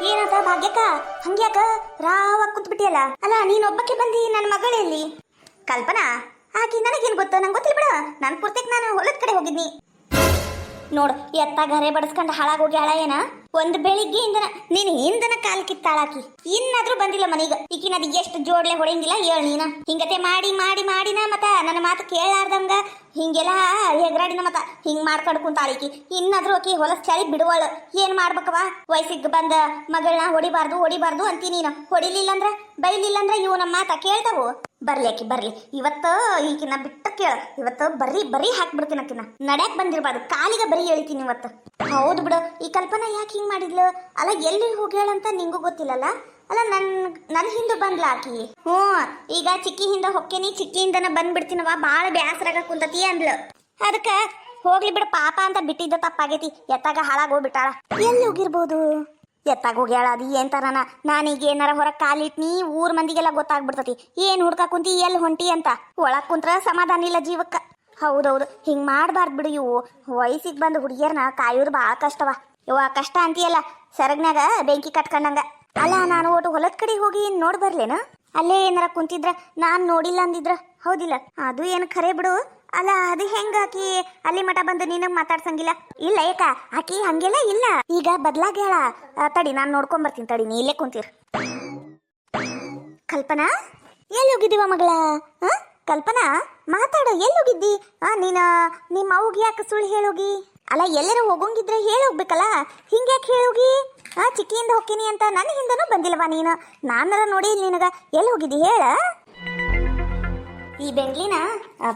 ಏನಂತ ಭಾಗ್ಯಕ್ಕ ಹಂಗ್ಯಾಕ ರಾವ ಕುಂತ್ಬಿಟ್ಟಿಯಲ್ಲ. ಅಲ್ಲ ನೀನ್ ಒಬ್ಬಕ್ಕೆ ಬಂದಿ, ನನ್ನ ಮಗಳಲ್ಲಿ ಕಲ್ಪನಾ ಆಕಿ ನನಗೇನ್ ಗೊತ್ತ, ನಂಗೆ ಗೊತ್ತಿಲ್ಲ ಬಿಡ. ನಾನು ಪೂರ್ತಿಕ್ ನಾನು ಹೊಲದ ಕಡೆ ಹೋಗಿದ್ನಿ ನೋಡು. ಎತ್ತ ಗರೆ ಬಡಸ್ಕೊಂಡು ಹಾಳಾಗೋಗಿ ಹಾಳ ಏನ. ಒಂದು ಬೆಳಿಗ್ಗೆಯಿಂದ ನೀನ್ ಹಿಂದನ ಕಾಲ್ ಕಿತ್ತಾಳಾಕಿ, ಇನ್ನಾದ್ರೂ ಬಂದಿಲ್ಲ ಮನೀಗ. ಈಕಿನ ಅದ್ ಎಷ್ಟು ಜೋಡ್ಲೆ ಹೊಡೆಯಂಗಿಲ್ಲ ಹೇಳ್ ನೀನ. ಹಿಂಗತೆ ಮಾಡಿ ಮಾಡಿ ಮಾಡಿನ ಮತ್ತ ನನ್ನ ಮಾತು ಕೇಳಾರ್ದಂಗ ಹಿಂಗೆಲ್ಲ ಹೆಗ್ರಾಡಿನ ಮತ್ತ ಹಿಂಗ್ ಮಾಡ್ಕೊಂಡು ಕುಂತಾಳಿಕಿ. ಇನ್ನಾದ್ರೂ ಆಕಿ ಹೊಲಸ್ ಚಾಳಿ ಬಿಡುವಳು. ಏನ್ ಮಾಡ್ಬೇಕವ, ವಯಸ್ಸಿಗೆ ಬಂದ ಮಗಳನ್ನ ಹೊಡಿಬಾರ್ದು ಅಂತಿ ನೀನು. ಹೊಡಿಲಿಲ್ಲ ಅಂದ್ರ ಬೈಲಿಲ್ಲ ಅಂದ್ರ ಇವು ನಮ್ಮ ಮಾತ ಕೇಳ್ತಾವು. ಬರ್ಲಿ ಆಕಿ ಬರ್ಲಿ, ಇವತ್ತ ಈಕಿನ ಬಿಟ್ಟ ಕೇಳ. ಇವತ್ತು ಬರೀ ಹಾಕ್ಬಿಡ್ತೀನಿ ಆಕಿನ. ನಡ್ಯಾಕ್ ಬಂದಿರ್ಬಾರ್ದು, ಕಾಲಿಗೆ ಬರೀ ಹೇಳ್ತೀನಿ ಇವತ್ತು. ಹೌದು ಬಿಡು, ಈ ಕಲ್ಪನಾ ಯಾಕೆ ಹಿಂಗ್ ಮಾಡಿದ್ಲು. ಅಲ್ಲ ಎಲ್ಲಿ ಹೋಗ್ಯಾಳಂತ ನಿಂಗೂ ಗೊತ್ತಿಲ್ಲಲ್ಲ. ಅಲ್ಲ ನನ್ ಹಿಂದೆ ಬಂದ್ಲ ಆಕಿ. ಈಗ ಚಿಕ್ಕಿ ಹಿಂದ ಹೊಕ್ಕೇನಿ, ಚಿಕ್ಕಿ ಹಿಂದನ ಬಂದ್ಬಿಡ್ತೀನವ, ಬಾಳ ಬ್ಯಾಸರಾಗ ಕುಂತತಿ ಅಂದ್ಲು. ಅದಕ್ಕ ಹೋಗ್ಲಿ ಬಿಡ ಪಾಪ ಅಂತ ಬಿಟ್ಟಿದ್ದ ತಪ್ಪಾಗೈತಿ. ಎತ್ತಾಗ ಹಾಳಾಗೋಗ್ಬಿಟ್ಟಾಳ. ಎಲ್ಲಿ ಹೋಗಿರ್ಬೋದು, ಎತ್ತಾಗ ಹೋಗ್ಯಾಳ. ಅದು ಏನ್ ತರನ. ನಾನೀಗ ಏನಾರ ಹೊರಗೆ ಕಾಲಿಟ್ನಿ ಊರ್ ಮಂದಿಗೆಲ್ಲ ಗೊತ್ತಾಗ್ಬಿಡ್ತತಿ ಏನ್ ಹುಡ್ಕ ಕುಂತಿ ಎಲ್ಲಿ ಹೊಂಟಿ ಅಂತ. ಒಳಗ್ ಕುಂತ್ರ ಸಮಾಧಾನ ಇಲ್ಲ ಜೀವಕ್ಕ. ಹೌದೌದು, ಹಿಂಗ್ ಮಾಡ್ಬಾರ್ದು ಬಿಡು. ಇವು ವಯಸ್ಸಿಗೆ ಬಂದು ಹುಡುಗಿಯರ್ನ ಕಾಯೋದು ಭಾಳ ಕಷ್ಟವ. ಇವ ಕಷ್ಟ ಅಂತೀಯಲ್ಲ, ಸೆರಗ್ನಾಗ ಬೆಂಕಿ ಕಟ್ಕೊಂಡಂಗ. ಅಲ್ಲ ನಾನು ಒಟ್ಟು ಹೊಲದ ಕಡೆ ಹೋಗಿ ನೋಡ್ ಬರ್ಲೇನ. ಅಲ್ಲೇ ಏನಾರ ಕುಂತಿದ್ರ ನಾನ್ ನೋಡಿಲ್ಲ ಅಂದಿದ್ರ ಹೌದಿಲ್ಲ. ಅದು ಏನು ಖರೆ ಬಿಡು. ಅಲ್ಲ ಅದು ಹೆಂಗ ಆಕಿ ಅಲ್ಲಿ ಮಠ ಬಂದು ನೀನಗ್ ಮಾತಾಡ್ಸಂಗಿಲ್ಲ. ಇಲ್ಲ ಏಕ ಆಕಿ ಹಂಗೆಲ್ಲ ಇಲ್ಲ, ಈಗ ಬದ್ಲಾಗ್ಯಾಳ. ತಡಿ ನಾನ್ ನೋಡ್ಕೊಂಡ್ ಬರ್ತೀನಿ ತಡಿ, ನೀ ಇಲ್ಲೇ ಕುಂತೀರ. ಕಲ್ಪನಾ ಎಲ್ಲಿ ಹೋಗಿದ್ದೀವ ಮಗಳ? ಕಲ್ಪನಾ ಮಾತಾಡ, ಎಲ್ಲಿ ಹೋಗಿದ್ದಿ? ನೀನ ನಿಮ್ಮ ಅವ್ಗೆ ಯಾಕೆ ಸುಳ್ಳು ಹೇಳೋಗಿ? ಅಲ್ಲ ಎಲ್ಲರೂ ಹೋಗಂಗಿದ್ರೆ ಹೇಳೋಗ್ಬೇಕಲ್ಲ, ಹಿಂಗ್ಯಾಕೆ ಹೇಳೋಗಿ? ಚಿಕ್ಕಿಯಿಂದ ಹೋಗ್ತೀನಿ ಅಂತ ನನ್ನ ಹಿಂದನೂ ಬಂದಿಲ್ಲವಾ ನೀನು? ನಾನರ ನೋಡಿ ನಿನಗ ಎಲ್ಲಿ ಹೋಗಿದ್ದಿ ಹೇಳ. ಈ ಬೆಂಗ್ಲಿನ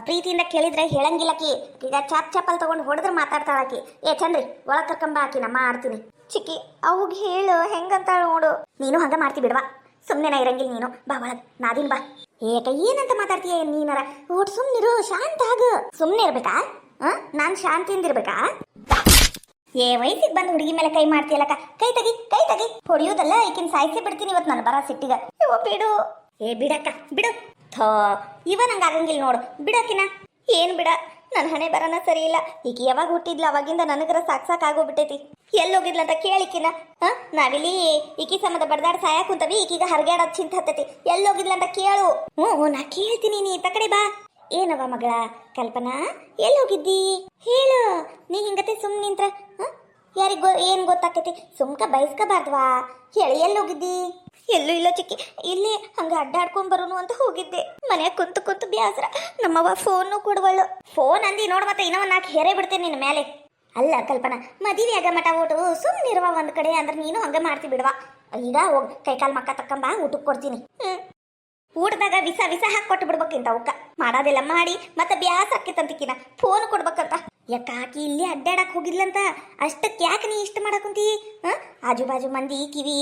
ಪ್ರೀತಿಯಿಂದ ಕೇಳಿದ್ರೆ ಹೇಳಂಗಿಲ್ಲಕಿ. ಈಗ ಚಪ್ಪಲ್ ತಗೊಂಡು ಹೊಡೆದ್ರೆ ಮಾತಾಡ್ತಾಳಾಕಿ. ಏ ಚಂದ್ರಿ ಒಳಗ್ ಕರ್ಕೊಂಬ, ಆಕಿ ನಮ್ಮ ಆಡ್ತೀನಿ. ಚಿಕ್ಕಿ ಅವಾಗ ಹೇಳು ಹೆಂಗಂತ ನೋಡು. ನೀನು ಹಂಗ ಮಾಡ್ತಿ ಬಿಡ್ವಾ, ಸುಮ್ಮನೆ ನಾ ಇರಂಗಿಲ್ಲ ನೀನು. ಬಾ ಒಳಗ್ ನಾದಿನ್ ಬಾ. ಏಕ ಏನಂತ ಮಾತಾಡ್ತೀಯ ನೀನರ? ಓಟ್ ಸುಮ್ನಿರು, ಶಾಂತ ಆಗ. ಸುಮ್ನೆ ಇರ್ಬೇಕಾ? ನಾನ್ ಶಾಂತಿಯಿಂದ ಇರ್ಬೇಕಾ? ಏ ವಯಸ್ಸಿಗೆ ಬಂದು ಹುಡುಗಿ ಮೇಲೆ ಕೈ ಮಾಡ್ತೀಯಲ್ಲಕ್ಕ, ಕೈ ತೆಗಿ. ಹೊಡಿಯೋದಲ್ಲ, ಈಕಿನ ಸಾಯಿಸಿ ಬಿಡ್ತೀನಿ ಇವತ್ತು ನಾನು ಬರ ಸಿಟ್ಟಿಗ. ಬಿಡು. ಏ ಬಿಡಕ್ಕ ಬಿಡು. ಇವ ನಂಗೆ ಆಗಂಗಿಲ್ಲ ನೋಡು, ಬಿಡಕಿನ. ಏನ್ ಬಿಡ, ನನ್ನ ಹಣೆ ಬರನ ಸರಿ ಇಲ್ಲ. ಈಗ ಯಾವಾಗ ಹುಟ್ಟಿದ್ಲ ಅವಾಗಿಂದ ನನಗರ ಸಾಕಾಗೋಗ್ಬಿಟ್ಟೈತಿ. ಎಲ್ಲೋಗಿದ್ಲ ಅಂತ ಕೇಳಿಕಿನ. ನಾವಿಲ್ಲಿ ಈಕಿ ಸಂಬಂಧ ಬಡ್ದಾಡ್ ಸಾಯ ಕುಂತವಿ, ಈಗೀಗ ಹರ್ಗ್ಯಾಡೋದ್ ಚಿಂತ ಹತ್ತೈತಿ. ಎಲ್ಲೋಗಿದ್ಲ ಅಂತ ಕೇಳು. ನಾ ಕೇಳ್ತೀನಿ, ನೀ ಇತ್ತ ಕಡೆ ಬಾ. ಏನವ ಮಗಳ ಕಲ್ಪನಾ, ಎಲ್ಲಿ ಹೋಗಿದ್ದಿ ಹೇಳು. ನೀ ಹಿಂಗತೆ ಸುಮ್ ನಿಂತ್ರ ಏನ್ ಗೊತ್ತಾಕೈತಿ? ಸುಮ್ಕ ಬಯಸ್ಕಬಾರ್ದ್ವಾ, ಹೇಳಿ ಎಲ್ಲಿ ಹೋಗಿದ್ದಿ? ಎಲ್ಲೂ ಇಲ್ಲ ಚಿಕ್ಕಿ, ಇಲ್ಲೇ ಹಂಗ ಅಡ್ಡಾಡ್ಕೊಂಡ್ ಬರೋನು ಅಂತ ಹೋಗಿದ್ದೆ. ಮನ್ಯಾಗ ಕುಂತು ಬ್ಯಾಸರ. ನಮ್ಮವ್ವ ಫೋನು ಕೊಡುವಳು. ಫೋನ್ ಅಂದಿ ನೋಡ್, ಮತ್ತೆ ಇನ್ನೊಂದು ನಾಲ್ಕು ಹೇರೇ ಬಿಡ್ತೇನೆ ನಿನ್ನ ಮೇಲೆ. ಅಲ್ಲ ಕಲ್ಪನಾ, ಮದುವೆ ಆಗ ಮಠ ಓಟು ಸುಮ್ಮನಿರುವ ಒಂದ್ ಕಡೆ ಅಂದ್ರೆ ನೀನು ಹಂಗ ಮಾಡ್ತಿ ಬಿಡ್ವಾ. ಈಗ ಹೋಗ್ ಕೈಕಾಲ್ ಮಕ್ಕ ತಕ್ಕಂಬ, ಊಟಕ್ಕೆ ಕೊಡ್ತೀನಿ. ಊಟದಾಗ ವಿಸ ಹಾಕಿ ಕೊಟ್ಟು ಬಿಡ್ಬೇಕಿಂತ ಅವಕ್ಕ. ಮಾಡೋದೆಲ್ಲ ಮಾಡಿ ಮತ್ತೆ ಬ್ಯಾಸ ಹಾಕಿತ್ತಂತಿಕಿನ ಫೋನ್ ಕೊಡ್ಬೇಕಂತ. ಯಾಕ ಆಕಿ ಇಲ್ಲಿ ಅಡ್ಡಾಡಕ್ ಹೋಗಿದ್ಲಂತ, ಅಷ್ಟಕ್ಕೆ ಯಾಕೆ ನೀ ಇಷ್ಟ ಮಾಡಕುಂತಿ? ಆಜು ಬಾಜು ಮಂದಿ ಕಿವಿ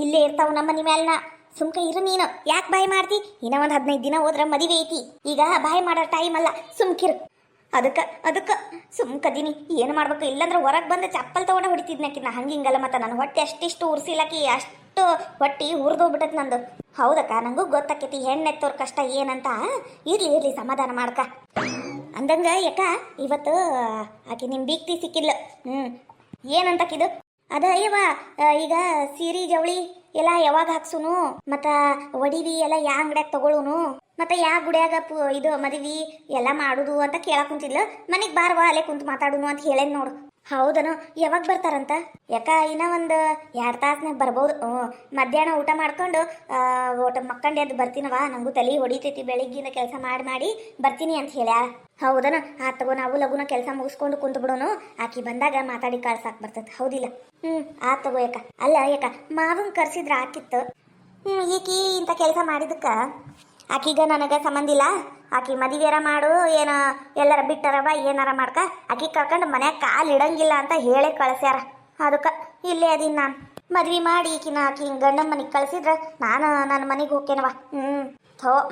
ಇಲ್ಲೇ ಇರ್ತಾವ ನಮ್ಮ ಮನಿ ಮ್ಯಾಲ್ನ. ಸುಮ್ಕ ಇರು ನೀನು, ಯಾಕೆ ಬಾಯ್ ಮಾಡ್ತಿ? ಇನ್ನ ಒಂದ್ 15 ದಿನ ಹೋದ್ರ ಮದುವೆ ಐತಿ. ಈಗ ಬಾಯ್ ಮಾಡೋ ಟೈಮ್ ಅಲ್ಲ, ಸುಮ್ಕಿರು. ಅದಕ್ಕ ಸುಮ್ಕದೀನಿ. ಏನು ಮಾಡ್ಬೇಕು? ಇಲ್ಲಂದ್ರೆ ಹೊರಗೆ ಬಂದು ಚಪ್ಪಲ್ ತಗೊಂಡ ಹೊಡಿತಿದ್ನಕಿನ. ಹಂಗಿಂಗಲ್ಲ, ಮತ್ತೆ ನನ್ನ ಹೊಟ್ಟೆ ಅಷ್ಟಿಷ್ಟು ಉರ್ಸಿಲಕಿ, ಅಷ್ಟು ಹೊಟ್ಟಿ ಉರ್ದೋಗ್ಬಿಟ್ಟತ್ ನಂದು. ಹೌದಕ್ಕ, ನಂಗೂ ಗೊತ್ತಾಕೈತಿ ಹೆಣ್ಣೆತ್ತೋರ್ ಕಷ್ಟ ಏನಂತ. ಇರ್ಲಿ ಸಮಾಧಾನ ಮಾಡ್ಕ. ಅಂದಂಗ ಯಾಕ ಇವತ್ತು ಆಕೆ ನಿಮ್ ಬೀಕ್ತಿ ಸಿಕ್ಕಿದ್ಲು. ಏನಂತಕಿದು? ಅದ ಅಯ್ಯವ, ಈಗ ಸೀರೆ ಜವಳಿ ಎಲ್ಲ ಯಾವಾಗ ಹಾಕ್ಸುನು, ಮತ್ತ ಒಡಿವಿ ಎಲ್ಲ ಯಾ ಅಂಗಡ್ಯಾಗ ತಗೊಳುನು, ಮತ್ತೆ ಯಾ ಗುಡಿಯಾಗ ಇದು ಮದ್ವಿ ಎಲ್ಲ ಮಾಡುದು ಅಂತ ಕೇಳಕ್ ಕುಂತಿದ್ಲು. ಮನೆಗ್ ಬಾರ್ವಾ, ಅಲ್ಲೇ ಕುಂತು ಮಾತಾಡುನು ಅಂತ ಹೇಳೇನ್ ನೋಡು. ಹೌದನು? ಯಾವಾಗ ಬರ್ತಾರಂತ? ಯಾಕ ಇನ್ನ ಒಂದು 2 ತಾಸ್ನಾಗ ಬರ್ಬೋದು. ಮಧ್ಯಾಹ್ನ ಊಟ ಮಾಡ್ಕೊಂಡು ಊಟ ಮಕ್ಕಂಡೆ ಅದು ಬರ್ತೀನವ. ನಂಗೂ ತಲೆ ಹೊಡಿತೈತಿ, ಬೆಳಿಗ್ಗಿಂದ ಕೆಲಸ ಮಾಡಿ ಬರ್ತೀನಿ ಅಂತ ಹೇಳ್ಯಾಳ. ಹೌದನು? ತಗೋ, ನಾವು ಲಗುನ ಕೆಲಸ ಮುಗಿಸ್ಕೊಂಡು ಕುಂತು ಬಿಡೋನು. ಆಕಿ ಬಂದಾಗ ಮಾತಾಡಿ ಕಳ್ಸಾಕ್ ಬರ್ತೈತಿ, ಹೌದಿಲ್ಲ? ತಗೋ ಯಾಕ. ಅಲ್ಲ ಯಾಕ ಮಾವಂಗ್ ಕರ್ಸಿದ್ರ ಆಕಿತ್ತು. ಈಕಿ ಇಂಥ ಕೆಲಸ ಮಾಡಿದಕ್ಕ ಆಕಿಗ ನನಗ ಸಂಬಂಧ ಇಲ್ಲ. ಆಕಿ ಮದುವೆರ ಮಾಡು, ಏನ ಎಲ್ಲರ ಬಿಟ್ಟರವ ಏನಾರ ಮಾಡ್ಕ, ಆಕಿ ಕರ್ಕೊಂಡು ಮನ್ಯಾಗ ಕಾಲು ಇಡಂಗಿಲ್ಲ ಅಂತ ಹೇಳಿ ಕಳ್ಸ್ಯಾರ. ಅದಕ್ಕೆ ಇಲ್ಲೇ ಅದೀನಿ ನಾನು. ಮದ್ವಿ ಮಾಡಿ ಆಕಿ ಗಂಡನ ಮನೆಗೆ ಕಳ್ಸಿದ್ರ ನಾನು ನನ್ನ ಮನೆಗೆ ಹೋಗ್ತೇನವ.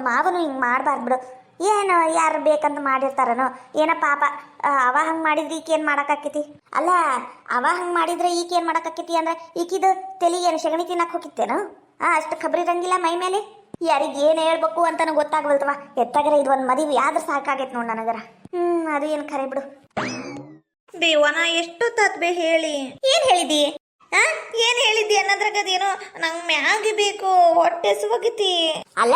ಮಾವನು ಹಿಂಗೆ ಮಾಡ್ಬಾರ್ದು ಬಿಡು. ಏನು ಯಾರು ಬೇಕಂತ ಮಾಡಿರ್ತಾರನೋ ಏನ ಪಾಪ. ಅವ ಹಂಗೆ ಮಾಡಿದ್ರೆ ಈಕೇನು ಮಾಡೋಕ್ಕಾಕೈತಿ? ಅಲ್ಲ, ಅವ ಹಂಗೆ ಮಾಡಿದ್ರೆ ಈಕೇನು ಮಾಡೋಕ್ಕಾಕೈತಿ ಅಂದ್ರೆ ಈಕಿದು ತಲೆ ಏನು ಸೆಗಣಿ ತಿನ್ನಕ್ಕೆ ಹೋಗಿತ್ತೇನು? ಅಷ್ಟು ಖಬ್ರಿ ಇರಂಗಿಲ್ಲ ಮೈ ಮೇಲೆ. ಯಾರಿಗೆ ಏನು ಹೇಳ್ಬೇಕು ಅಂತಾನು ಗೊತ್ತಾಗ್ಬಲ್ತವ. ಎತ್ತಾಗರ ಇದು ಒಂದು ಮದುವೆ ಆದ್ರೆ ಸಾಕಾಗೈತೆ ನೋಡಿ ನನಗರ. ಅದು ಏನು ಖರೆ ಬಿಡು. ದೇವನ ಎಷ್ಟೊತ್ತಾತ್ ಬೇ ಹೇಳಿ. ಏನ್ ಹೇಳಿದಿ? ಏನ್ ಹೇಳಿದ್ದಿ ಅನ್ನೋದ್ರಾಗದೇನೋ ನಂಗೆ ಮ್ಯಾಗಿ ಬೇಕು, ಹೊಟ್ಟೆ ಸುವಾಗೈತಿ. ಅಲ್ಲ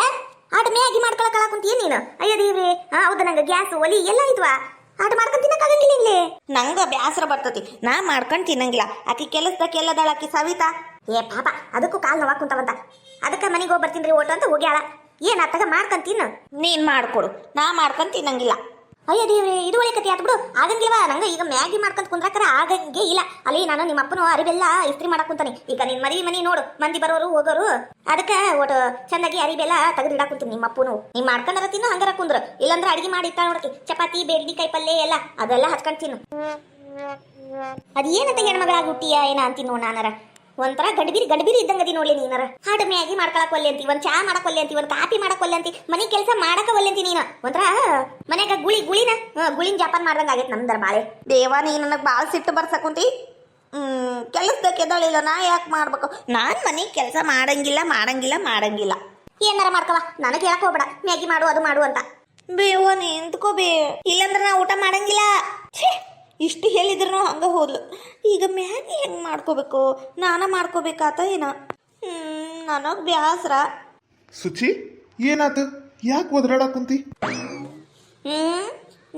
ಆಟ ಮ್ಯಾಗಿ ಮಾಡ್ಕೊಳಕ್ ಕುಂತೀಯ ನೀನು? ಅಯ್ಯ ದೇವ್ರಿ, ಹೌದಾ, ನಂಗೆ ಗ್ಯಾಸ್ ಒಲಿ ಎಲ್ಲ ಇದ್ವಾ? ಆಟ ಮಾಡ್ಕೊಂಡ್ ತಿನ್ನಕ್ಕಾಗಂಗಿಲ್ಲ ಇಲ್ಲಿ. ನಂಗೆ ಬ್ಯಾಸರ ಬರ್ತತಿ, ನಾ ಮಾಡ್ಕೊಂಡು ತಿನ್ನಂಗಿಲ್ಲ. ಆಕಿ ಕೆಲಸದಾಗ ಎಲ್ಲದಾಳ ಆಕಿ ಸವಿತಾ. ಏ ಪಾಪ, ಅದಕ್ಕೂ ಕಾಲ್ ನೋವಾಕ್ ಕುಂತಾವಂತ. ಅದಕ್ಕೆ ಮನೆಗೆ ಹೋಗಿ ಬರ್ತೀನಿ ಓಟು ಅಂತ ಹೋಗ್ಯಾಳ. ಏನ್ ಅತ್ತಗ ಮಾಡ್ಕೊಂಡ್ ತಿನ್ನು. ನೀನ್ ಮಾಡ್ಕೊಡು, ನಾ ಮಾಡ್ಕೊಂಡು ತಿನ್ನಂಗಿಲ್ಲ. ಅಯ್ಯ ದೇವ್ರಿ, ಇದು ಒಳ್ಳೆ ಕತೆ ಆತ್ ಬಿಡು. ಆಗಂಗಿಲ್ವಾ? ನಂಗೆ ಈಗ ಮ್ಯಾಗಿ ಮಾಡ್ಕೊಂಡ್ ಕುಂದ್ರಕರ ಆಗಂಗೆ ಇಲ್ಲ. ಅಲ್ಲಿ ನಾನು ನಿಮ್ಮ ಅಪ್ಪನು ಅರಿಬೆಲ್ಲ ಇಸ್ತ್ರಿ ಮಾಡಕ್ ಕುಂತಾನೆ. ಈಗ ನಿನ್ ಮನಿ ನೋಡು, ಮಂದಿ ಬರೋರು ಹೋಗೋರು. ಅದಕ್ಕೆ ಒಟ್ಟು ಚಂದಾಗಿ ಅರಿಬೆಲ್ಲ ತೆಗೆದಿಡಾಕ್ ಕುಂತೀನಿ. ನಿಮ್ಮ ಅಪ್ಪನು ನೀ ಮಾಡ್ಕೊಂಡರ ತಿನ್ನು, ಹಂಗಾರ ಕುಂದ್ರು. ಇಲ್ಲಾಂದ್ರೆ ಅಡಿಗೆ ಮಾಡಿ ಇಟ್ಟ ನೋಡಕ್ಕೆ ಚಪಾತಿ, ಬೇಡ್ಲಿಕಾಯಿ ಪಲ್ಯ ಎಲ್ಲ ಅದೆಲ್ಲ ಹಚ್ಕೊಂಡ್ ತಿನ್ನು. ಅದೇನಂತ ಹೆಣ್ಮಗಳಾಗ್ಬಿಟ್ಟಿಯ ಏನ ಅಂತೀನಿ ನೋಡ್ ನಾನರ. ಒಂಥರ ಗಡ್ಬಿರಿ ಇದ್ದಂಗದಿ ನೋಡ್ಲಿ ನೀನಾರ. ಹಾಡು ಮ್ಯಾಗಿ ಮಾಡ್ಕೊಳಕ್ ಒಲ್ಲೆ ಅಂತಿ, ಒಂದ್ ಚಾ ಮಾಡಕ್ ಒಲ್ಲೆ ಅಂತಿ, ಒಂದ್ ಕಾಫಿ ಮಾಡಕ್ ಒಲ್ಲೆ ಅಂತಿ, ಮನೆ ಕೆಲಸ ಮಾಡಕ ಒಲ್ಲೆ ಅಂತಿ ನೀನು. ಒಂಥರ ಮನ್ಯಾಗ ಗುಳಿನ ಜಾಪಾನ್ ಮಾಡ್ದಂಗ ಆಗೈತೆ ನಮ್ದರ ಬಾಳೆ. ದೇವ, ನೀ ನನಗೆ ಭಾಳ ಸಿಟ್ಟು ಬರ್ಸಕುಂತಿ. ಕೆಲಸದಕ್ಕೆ ಎದ್ದಾಳಿಲ್ಲ, ನಾ ಯಾಕೆ ಮಾಡ್ಬೇಕು? ನಾನು ಮನೆ ಕೆಲಸ ಮಾಡಂಗಿಲ್ಲ. ಏನಾರ ಮಾಡ್ಕವ, ನನಗೆ ಹೇಳಕ್ ಹೋಗ್ಬೇಡ ಮ್ಯಾಗಿ ಮಾಡು ಅದು ಮಾಡು ಅಂತ. ಬೇವ ನಿಂತ್ಕೋಬೇ, ಇಲ್ಲಂದ್ರೆ ನಾ ಊಟ ಮಾಡಂಗಿಲ್ಲ. ಛೇ, ಇಷ್ಟು ಹೇಳಿದ್ರು ಹಂಗೆ ಹೋದ್ಲು. ಈಗ ಮ್ಯಾಗಿ ಹೆಂಗೆ ಮಾಡ್ಕೋಬೇಕು? ನಾನ ಮಾಡ್ಕೋಬೇಕಾತ ಏನ? ನನಗೆ ಬ್ಯಾಸರ. ಸುಚಿ, ಏನಾತು? ಯಾಕೆ ಒದರಾಡಕ್ ಕುಂತಿ?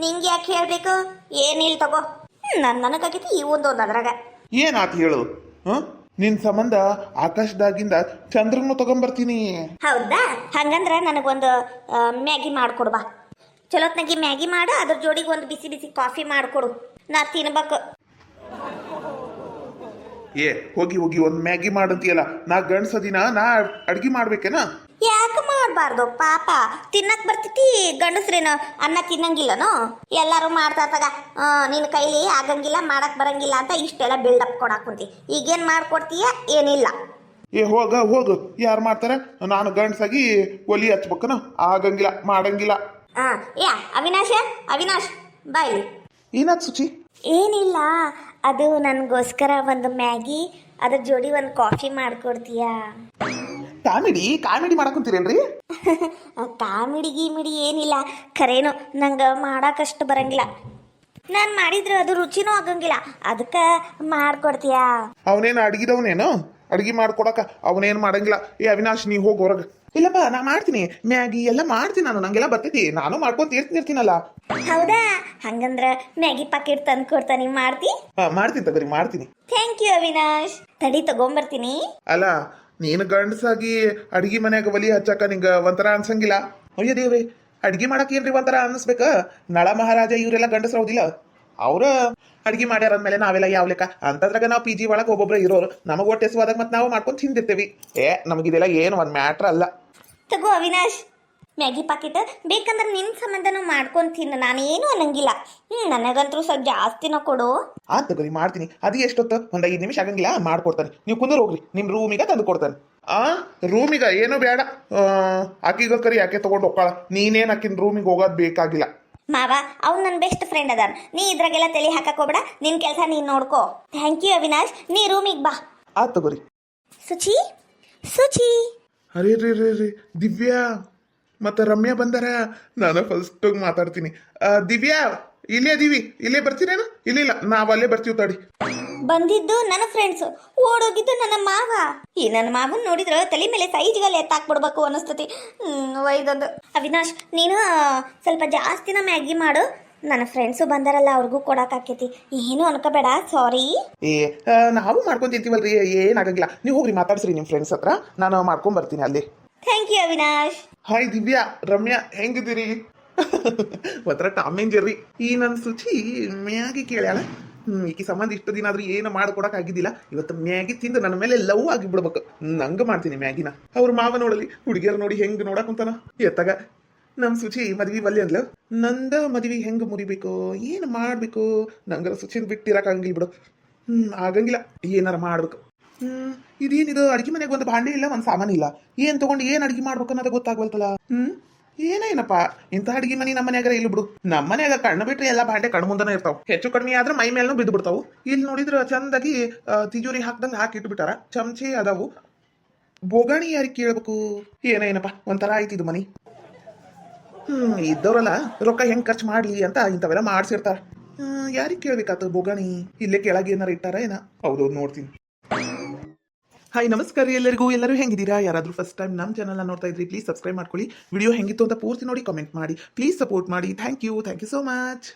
ನಿಂಗೆ ಯಾಕೆ ಹೇಳ್ಬೇಕು? ಏನಿಲ್ಲ ತಗೋ, ನನಗಾಗೈತಿ ಈ ಒಂದು ಅದ್ರಾಗ. ಏನಾತು ಹೇಳು. ನಿನ್ ಸಂಬಂಧ ಆಕಾಶದಾಗಿಂದ ಚಂದ್ರನ್ನು ತಗೊಂಬರ್ತೀನಿ. ಹೌದಾ? ಹಂಗಂದ್ರ ನನಗೊಂದು ಮ್ಯಾಗಿ ಮಾಡ್ಕೊಡ್ಬಾ. ಚಲೋತ್ನಾಗಿ ಮ್ಯಾಗಿ ಮಾಡು, ಅದ್ರ ಜೋಡಿಗೆ ಒಂದು ಬಿಸಿ ಬಿಸಿ ಕಾಫಿ ಮಾಡ್ಕೊಡು, ನಾ ತಿನ್ಬೇಕು. ಏ ಹೋಗಿ ಒಂದ್ ಮ್ಯಾಗಿ ಮಾಡಂತೀಯಲ್ಲ, ನಾ ಗಂಡ್ಸದಿನ ನಾ ಅಡ್ಗಿ ಮಾಡ್ಬೇಕೇನ? ಯಾಕೆ ಮಾಡಬಾರ್ದು ಪಾಪ? ತಿನ್ನಕ್ ಬರ್ತೈತಿ, ಗಂಡಸ್ರೇನು ಅನ್ನ ತಿನ್ನಂಗಿಲ್ಲನೋ? ಎಲ್ಲಾರು ಮಾಡ್ತಾರ. ನಿನ್ನ ಕೈಲಿ ಆಗಂಗಿಲ್ಲ, ಮಾಡಕ್ ಬರಂಗಿಲ್ಲ ಅಂತ ಇಷ್ಟೆಲ್ಲ ಬಿಲ್ಡಪ್ ಕೊಡಾಕ್ ಕುಂತಿ. ಈಗೇನ್ ಮಾಡ್ಕೊಡ್ತೀಯ? ಏನಿಲ್ಲ. ಏ ಹೋಗು, ಯಾರು ಮಾಡ್ತಾರ? ನಾನು ಗಂಡ್ಸಾಗಿ ಒಲಿ ಹಚ್ಬೇಕನ? ಆಗಂಗಿಲ್ಲ, ಮಾಡಂಗಿಲ್ಲ. ಯಾ ಅವಿನಾಶ್ ಬಾಯ್. ಏನಾತ್ ಸುಚಿ? ಏನಿಲ್ಲ, ಅದು ನನಗೋಸ್ಕರ ಒಂದು ಮ್ಯಾಗಿ, ಅದ್ರ ಜೋಡಿ ಒಂದು ಕಾಫಿ ಮಾಡ್ಕೊಡ್ತೀಯಾ? ಕಾಮಿಡಿ ಮಾಡಕುಂತೀರೇನ್ರಿ? ಕಾಮಿಡಿ ಗೀಮಿಡಿ ಏನಿಲ್ಲ, ಖರೇನು ನಂಗೆ ಮಾಡಕ್ಕಷ್ಟು ಬರಂಗಿಲ್ಲ. ನಾನು ಮಾಡಿದ್ರೆ ಅದು ರುಚಿನೂ ಆಗಂಗಿಲ್ಲ, ಅದಕ್ಕೆ ಮಾಡ್ಕೊಡ್ತೀಯಾ? ಅವನೇನು ಅಡ್ಗಿದವನೇನು? ಅಡ್ಗಿ ಮಾಡ್ಕೊಡಕ ಅವನೇನು ಮಾಡಂಗಿಲ್ಲ. ಏ ಅವಿನಾಶ್, ನೀ ಹೋಗಿ ಹೊರಗೆ. ಇಲ್ಲಪ್ಪ, ನಾ ಮಾಡ್ತೀನಿ ಮ್ಯಾಗಿ ಎಲ್ಲ ಮಾಡ್ತೀನಿ, ನಂಗೆಲ್ಲ ಬರ್ತೈತಿ, ನಾನು ಮಾಡ್ಕೊಂತ ಇರ್ತೀನಲ್ಲ. ಹೌದಾ? ಹಂಗಂದ್ರ ಮ್ಯಾಗಿ ಪಾಕೆಟ್ ತಂದು ಕೊಡ್ತಾನೆ, ಮಾಡ್ತೀನಿ ತಗೋರಿ, ಮಾಡ್ತೀನಿ. Thank you Avinash. ತಡಿ ತಗೊಂಬರ್ತೀನಿ. ಅಲ್ಲ, ನೀನು ಗಂಡಸಾಗಿ ಅಡ್ಗಿ ಮನ್ಯಾಗ ಒಲಿ ಹಚ್ಚಾಕ ನಿಂಗ ಒಂಥರ ಅನ್ಸಂಗಿಲ್ಲ? ಅಯ್ಯ ದೇವ್ರಿ, ಅಡ್ಗಿ ಮಾಡಕ್ ಏನ್ರಿ ಒಂಥರ ಅನ್ಸ್ಬೇಕ? ನಳ ಮಹಾರಾಜ ಇವರೆಲ್ಲ ಗಂಡಸ್ರೌದಿಲ್ಲ, ಅವ್ರ ಅಡ್ಗಿ ಮಾಡ್ಯಾರ ಅಂದ್ಮೇಲೆ ನಾವೆಲ್ಲ ಯಾವ ಲೆಕ್ಕ? ಅಂತದ್ರಾಗ ನಾವು PG ಒಳಗೆ ಒಬ್ಬೊಬ್ರು ಇರೋರು, ನಮಗ್ ಹೊಟ್ಟೆ ಸ್ವಾದಾಗ ಮತ್ತೆ ನಾವು ಮಾಡ್ಕೊಂಡು ತಿಂದಿರ್ತೇವಿ. ನಮಗಿದೆಲ್ಲ ಏನು ಒಂದ್ ಮ್ಯಾಟ್ರ್ ಅಲ್ಲ. ತಗೋ ಅವಿನಾಶ್, ಮ್ಯಾಗಿ ಪಾಕೆಟ್ ಬೇಕಂದ್ರೆ ನಿನ್ನ ಸಂಬಂಧನೂ ಮಾಡ್ಕೊಂಡು ತಿನ್ನು, ನಾನೇನು ಅನ್ನಂಗಿಲ್ಲ. ನನಗಂತೂ ಸ್ವಲ್ಪ ಜಾಸ್ತಿನ ಕೊಡು. ತಗೋರಿ, ಮಾಡ್ತೀನಿ. ಅದು ಎಷ್ಟೊತ್ತು? ಒಂದ್ 5 ನಿಮಿಷ ಆಗಂಗಿಲ್ಲ, ಮಾಡ್ಕೊಡ್ತಾನೆ. ನೀವು ಕುಂದರ್ ಹೋಗ್ರಿ, ನಿಮ್ ರೂಮಿಗೆ ತಂದು ಕೊಡ್ತಾನೆ. ರೂಮಿಗ ಏನೋ ಬೇಡ, ಆಕಿಗ ಕರಿ ಯಾಕೆ ತಗೊಂಡು ಹೋಗ್ತಾಳ. ನೀನೇನ್ ಆಕಿನ ರೂಮಿಗೆ ಹೋಗೋದ್ ಬೇಕಾಗಿಲ್ಲ. ಮಾವ, ಅವ್ನು ನನ್ನ ಬೆಸ್ಟ್ ಫ್ರೆಂಡ್ ಅದಾನ, ನೀ ಇದ್ರಾಗೆಲ್ಲ ತಲೆ ಹಾಕಕ್ ಹೋಗ್ಬೇಡ, ನಿನ್ ಕೆಲಸ ನೀನ್ ನೋಡ್ಕೋ. ಥ್ಯಾಂಕ್ ಯು ಅವಿನಾಶ್, ನೀ ರೂಮಿಗೆ ಬಾ. ತಗೋರಿ. ಸುಚಿ. ಅರೇ ರೀ ದಿವ್ಯಾ ಮತ್ತೆ ರಮ್ಯಾ ಬಂದಾರ. ನಾನು ಫಸ್ಟ್ ಮಾತಾಡ್ತೀನಿ. ದಿವ್ಯಾ, ಇಲ್ಲೇ ಅದೀವಿ, ಇಲ್ಲೇ ಬರ್ತೀರೇನು? ಇಲ್ಲ, ನಾವ್ ಅಲ್ಲೇ ಬರ್ತೀವಿ, ತಡಿ. ಬಂದಿದ್ದು ನನ್ನ ಫ್ರೆಂಡ್ಸ್, ಓಡೋಗಿದ್ದು ನನ್ನ ಮಾವ. ಈ ನನ್ನ ಮಾವನ್ ನೋಡಿದ್ರೆ ತಲೆ ಮೇಲೆ ಸೈಜ್ಗಲ್ಲಿ ಎತ್ತಾಕ್ಬಿಡ್ಬೇಕು ಅನಿಸ್ತತಿ. ಒಯ್ದೊಂದು. ಅವಿನಾಶ್, ನೀನು ಸ್ವಲ್ಪ ಜಾಸ್ತಿನ ಮ್ಯಾಗಿ ಮಾಡು, ನನ್ನ ಫ್ರೆಂಡ್ಸು ಬಂದಾರಲ್ಲ ಅವ್ರಿಗೂ ಕೊಡಕ್ಕಾಕೈತಿ, ಏನು ಅನ್ಕೋಬೇಡ. ಸಾರಿ. ನಾವು ಮಾಡ್ಕೊಂಡ್ ತಿಂತೀವಲ್ರಿ, ಏನಾಗಂಗಿಲ್ಲ. ನೀವು ಹೋಗ್ರಿ, ಮಾತಾಡ್ಸ್ರಿ ನಿಮ್ ಫ್ರೆಂಡ್ಸ್ ಹತ್ರ, ನಾನು ಮಾಡ್ಕೊಂಡ್ ಬರ್ತೀನಿ ಅಲ್ಲಿ. Thank you Avinash. Hi Divya, Ramya, ಹೆಂಗಿದ್ದೀರಿ? ಒಂಥರ ಟಾಮ್ ಅಂಡ್ ಜೆರ್ರಿ. ಈ ನನ್ನ ಸುಚಿ ಮ್ಯಾಗಿ ಕೇಳ್ಯಾಳ. ಈಕಿ ಸಂಬಂಧ ಇಷ್ಟು ದಿನ ಆದ್ರೂ ಏನು ಮಾಡ್ಕೊಡಕ್ ಆಗಿದ್ದಿಲ್ಲ. ಇವತ್ತು ಮ್ಯಾಗಿ ತಿಂದು ನನ್ನ ಮೇಲೆ ಲವ್ ಆಗಿ ಬಿಡ್ಬೇಕು. ನಂಗ ಮಾಡ್ತೀನಿ ಮ್ಯಾಗಿನ. ಅವ್ರ ಮಾವ ನೋಡಲಿ, ಹುಡುಗಿಯರ್ ನೋಡಿ ಹೆಂಗ್ ನೋಡಕ್ ಕುಂತಾನ. ಎತ್ತಾಗ ನಮ್ ಸುಚಿ ಮದ್ವಿ ಬಲ್ಲಿ ಅಂದ್ಲು. ನಂದ ಮದ್ವಿ ಹೆಂಗ್ ಮುರಿಬೇಕು, ಏನ್ ಮಾಡ್ಬೇಕು? ನಂಗರ ಸುಚಿನ್ ಬಿಟ್ಟಿರಕ್ ಆಗಂಗಿಲ್ಲ ಬಿಡು. ಆಗಂಗಿಲ್ಲ, ಏನಾರ ಮಾಡ್ಬೇಕು. ಇದೇನಿದು? ಅಡ್ಗೆ ಮನೆಗೆ ಒಂದು ಭಾಂಡೆ ಇಲ್ಲ, ಒಂದ್ ಸಾಮಾನು ಇಲ್ಲ. ಏನ್ ತಗೊಂಡು ಏನ್ ಅಡ್ಗೆ ಮಾಡ್ಬೇಕು ಅನ್ನೋದು ಗೊತ್ತಾಗ್ವಲ್ತಲ್ಲ. ಏನೇನಪ್ಪ, ಇಂಥ ಅಡ್ಗೆ ಮನಿ ನಮ್ಮ ಮನ್ಯಾಗ ಇಲ್ಲ ಬಿಡು. ನಮ್ಮ ಮನ್ಯಾಗ ಕಣ್ಣು ಬಿಟ್ರೆ ಎಲ್ಲ ಭಾಂಡೆ ಕಣ್ಣು ಮುಂದನೇ ಇರ್ತಾವ. ಹೆಚ್ಚು ಕಡಿಮೆ ಆದ್ರೆ ಮೈ ಮೇಲೂ ಬಿದ್ದು ಬಿಡ್ತಾವು. ಇಲ್ಲಿ ನೋಡಿದ್ರ ಚಂದಾಗಿ ತಿಜೋರಿ ಹಾಕ್ದಂಗ ಹಾಕಿಟ್ಬಿಟ್ಟಾರ. ಚಮಚೆ ಅದಾವು. ಬೋಗಾಣಿ ಯಾರಿಗೆ ಕೇಳ್ಬೇಕು? ಏನೇನಪ್ಪ, ಒಂಥರ ಆಯ್ತು ಇದು ಮನಿ. ಇದ್ದವ್ರಲ್ಲ ರೊಕ್ಕ ಹೆಂಗ್ ಖರ್ಚು ಮಾಡ್ಲಿ ಅಂತ ಇಂಥವೆಲ್ಲ ಮಾಡ್ಸಿರ್ತಾರ. ಯಾರಿಗೆ ಕೇಳ್ಬೇಕಾತ ಬೋಗಾಣಿ? ಇಲ್ಲೇ ಕೆಳಗೆ ಏನಾರ ಇಟ್ಟಾರ ಏನ? ಹೌದೌದು, ನೋಡ್ತೀನಿ. ಹಾಯ್ ನಮಸ್ಕಾರ ರೀ ಎಲ್ಲರಿಗೂ. ಎಲ್ಲರೂ ಹೆಂಗಿದ್ದೀರಾ? ಯಾರಾದರೂ ಫಸ್ಟ್ ಟೈಮ್ ನಮ್ಮ ಚಾನಲ್ನ ನೋಡ್ತಾ ಇದ್ರಿ ಪ್ಲೀಸ್ ಸಬ್ಸ್ಕ್ರೈಬ್ ಮಾಡ್ಕೊಳ್ಳಿ. ವಿಡಿಯೋ ಹೆಂಗಿತ್ತು ಅಂತ ಪೂರ್ತಿ ನೋಡಿ ಕಾಮೆಂಟ್ ಮಾಡಿ. ಪ್ಲೀಸ್ ಸಪೋರ್ಟ್ ಮಾಡಿ. Thank you so much.